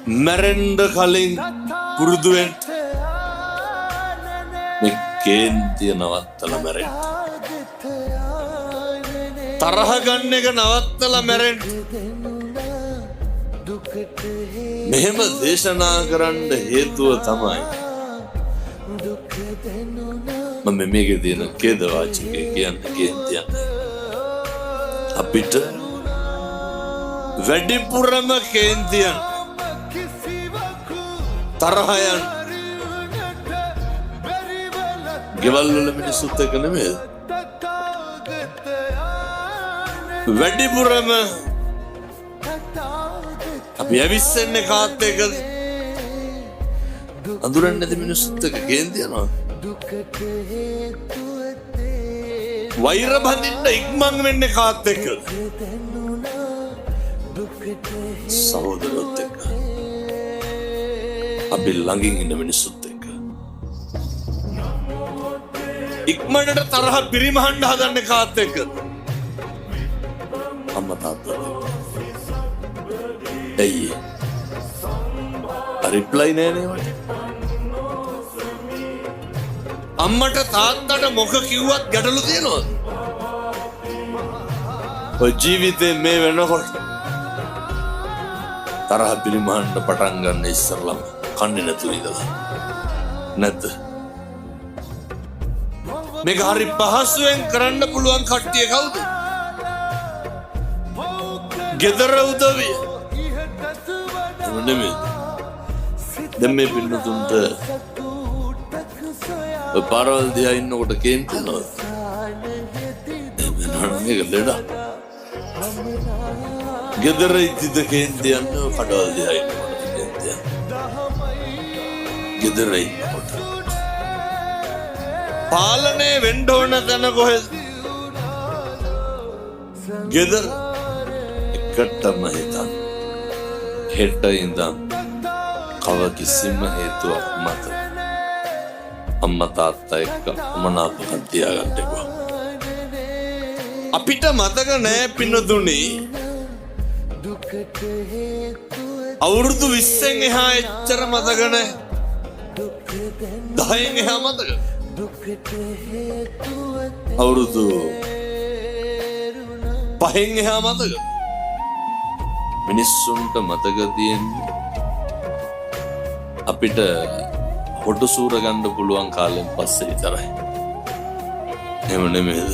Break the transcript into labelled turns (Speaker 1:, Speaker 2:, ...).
Speaker 1: මැරෙන්න කලින් පුරුදු වෙන්න මේ කේන්තිය නවත්තලා මැරෙන්න. තරහ ගන්න එක නවත්තලා මැරෙන්න. මෙහෙම දේශනා කරන්න හේතුව තමයි මම මේකේ තියෙන ඛේද වාචකය කියන්නේ කේන්තියක්. අපිට වැඩිපුරම කේන්තියන් තරහයන් ගෙවල් වල මිනිස්සුත් එක්ක නෙමෙයි. වැඩිපුරම අපි ඇවිස්සෙන්නේ කාත් එක්කද? අඳුරන්නේ නැති මිනිස්සුත් එක්ක කේන්තියනවා. වෛර බඳින්න ඉක්මන් වෙන්නේ කාත් එක්කද? සහෝදරයොත් එක්ක. අපි ළඟින් ඉන්න මිනිස්සුත් එක්ක. ඉක්මනට තරහ පිරිමහන්න හදන්නේ කාත් එක්කද? අම්මා තාත්තා එක්ක. ඇයි? රිප්ලයි නෑනේ මට. අම්මට තාත්තට මොක කිව්වත් ගැටලු තියෙනවද? ඔය ජීවිතේ මේ වෙනකොට තරහ පිරිමහන්න පටන් ගන්න ඉස්සරලම කන්නේ නැතුව ඉඳලා නැද්ද? මේක හරි පහසුවෙන් කරන්න පුළුවන් කට්ටිය කවුද? ගෙදර උදවිය. නෙමෙයි. දැන් මේ පින්නතුන්ට පාරවල් දිහා ඉන්නකොට කේන්ති යනවා. මේක ලෙඩක්. ගෙදර ඉඳිද කේන්ති යනවා කඩවල් දිහා ඉන්නකොට කේන්ති යනවා. ගෙදර ඉන්නකොට. පාලනය වෙන්න ඕන තැන කොහෙද? ගෙදර එකටම හිතන්න. හෙට ඉඳන් කව කිසිම හේතුවක් මත අම්මා තාත්තා එක්ක මනාපකම් තියාගන්න එපා. අපිට මතක නෑ පින්නතුනි අවුරුදු 20න් එහා එච්චර මතක නෑ. 10න් එහා මතක. අවුරුදු 5න් එහා මතක. මිනිස්සුන්ට මතක තියෙන්නේ අපිට හොඩු සූර ගන්න පුළුවන් කාලෙන් පස්සේ විතරයි. එහෙම නෙමෙයිද?